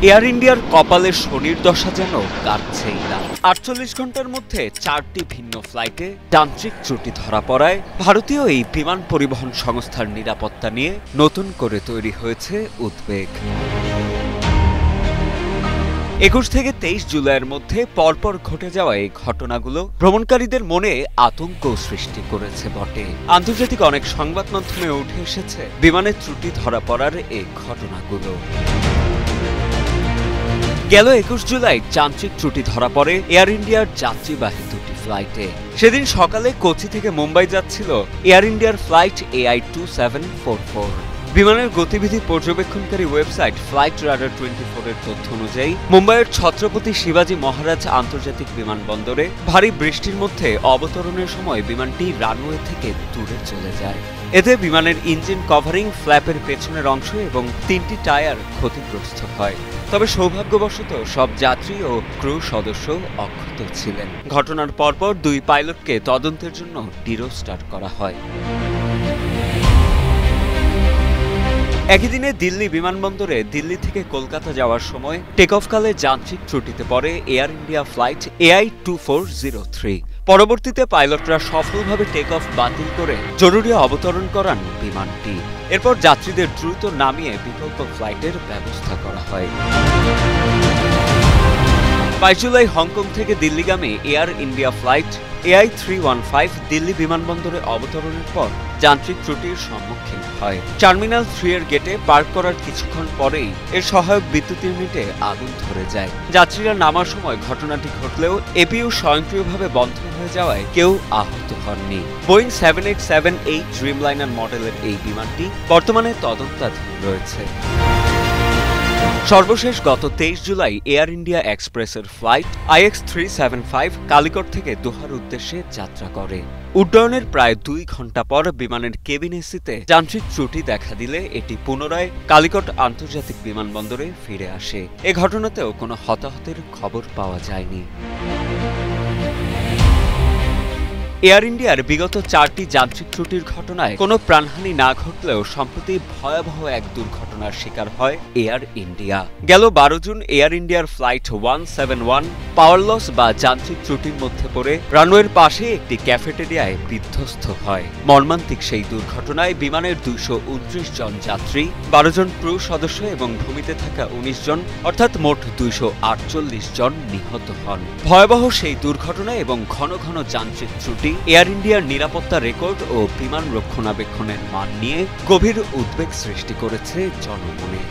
Air ইন্ডিয়ার কপালে শনির দশা যেন কাটছেই না। ৪৮ ঘন্টার মধ্যে ৪টি ভিন্ন ফ্লাইটে যান্ত্রিক ত্রুটি ধরা পড়ায় ভারতীয় এই বিমান পরিবহন সংস্থার নিরাপত্তা নিয়ে নতুন করে তৈরি হয়েছে উদ্বেগ। ২১ থেকে ২৩ জুলাইয়ের মধ্যে পরপর ঘটে যাওয়া এই ঘটনাগুলো ভ্রমণকারীদের মনে আতঙ্ক সৃষ্টি করেছে বটে। আন্তর্জাতিক অনেক সংবাদ মাধ্যমে উঠে এসেছে বিমানের ত্রুটি ধরা পড়ার এই ঘটনাগুলো। গেল ২১ জুলাই যান্ত্রিক ত্রুটি ধরা পড়ে এয়ার ইন্ডিয়ার যাত্রীবাহী দুটি ফ্লাইটে। সেদিন সকালে কোচি থেকে মুম্বাই যাচ্ছিল এয়ার ইন্ডিয়ার ফ্লাইট AI2744। বিমানের গতিবিধি পর্যবেক্ষণকারী ওয়েবসাইট ফ্লাইট রাডার 24 এর তথ্য অনুযায়ী মুম্বাইয়ের ছত্রপতি শিবাজি মহারাজ আন্তর্জাতিক বিমানবন্দরে ভারী বৃষ্টির মধ্যে অবতরণের সময় বিমানটি রানওয়ে থেকে দূরে চলে যায়। এতে বিমানের ইঞ্জিন কভারিং, ফ্ল্যাপের পেছনের অংশ এবং ৩টি টায়ার ক্ষতিগ্রস্ত হয়। তবে সৌভাগ্যবশত সব যাত্রী ও ক্রু সদস্য অক্ষত ছিলেন। ঘটনার পরপর দুই পাইলটকে তদন্তের জন্য ডিরোস্টার করা হয়। একই দিনে দিল্লি বিমানবন্দরে দিল্লি থেকে কলকাতা যাওয়ার সময় টেক অফকালে যান্ত্রিক ত্রুটিতে পড়ে এয়ার ইন্ডিয়া ফ্লাইট AI2403। পরবর্তীতে পাইলটরা সফলভাবে টেক অফ বাতিল করে জরুরি অবতরণ করান বিমানটি। এরপর যাত্রীদের দ্রুত নামিয়ে বিকল্প ফ্লাইটের ব্যবস্থা করা হয়। ২২ জুলাই হংকং থেকে দিল্লিগামী Air India flight AI315 Delhi বিমানবন্দরে অবতরণের পর যান্ত্রিক ত্রুটির সম্মুখীন হয়। টার্মিনাল 3 এর গেটে পার্ক করার কিছুক্ষণ পরেই এর সহায়ক বিদ্যুৎ ইউনিটে আগুন ধরে যায়। যাত্রীরা নামার সময় ঘটনাটি ঘটলেও এপিইউ স্বয়ংক্রিয়ভাবে বন্ধ হয়ে যাওয়ায় কেউ আহত হননি। বোয়িং 787-8 ড্রিমলাইনার মডেলের এই বিমানটি বর্তমানে তদন্তাধীন রয়েছে। সর্বশেষ গত ২৩ জুলাই এয়ার ইন্ডিয়া এক্সপ্রেসের ফ্লাইট IX375 কালিকট থেকে দোহার উদ্দেশ্যে যাত্রা করে। উড্ডয়নের প্রায় ২ ঘণ্টা পর বিমানের কেবিন এসিতে যান্ত্রিক ত্রুটি দেখা দিলে এটি পুনরায় কালিকট আন্তর্জাতিক বিমানবন্দরে ফিরে আসে। এ ঘটনাতেও কোনো হতাহতের খবর পাওয়া যায়নি। এয়ার ইন্ডিয়ার বিগত ৪টি যান্ত্রিক ত্রুটির ঘটনায় কোনো প্রাণহানি না ঘটলেও সম্প্রতি ভয়াবহ এক দুর্ঘটনার শিকার হয় এয়ার ইন্ডিয়া। গেল ১২ জুন এয়ার ইন্ডিয়ার ফ্লাইট 171 পাওয়ার লস বা যান্ত্রিক ত্রুটির মধ্যে পড়ে রানওয়ের পাশে একটি ক্যাফেটেরিয়ায় বিধ্বস্ত হয়। মর্মান্তিক সেই দুর্ঘটনায় বিমানের ২২৯ জন যাত্রী, ১২ জন ক্রু সদস্য এবং ভূমিতে থাকা ১৯ জন অর্থাৎ মোট ২৪৮ জন নিহত হন। ভয়াবহ সেই দুর্ঘটনা এবং ঘন ঘন যান্ত্রিক ত্রুটি এয়ার ইন্ডিয়ার নিরাপত্তা রেকর্ড ও বিমান রক্ষণাবেক্ষণের মান নিয়ে গভীর উদ্বেগ সৃষ্টি করেছে জনমনে।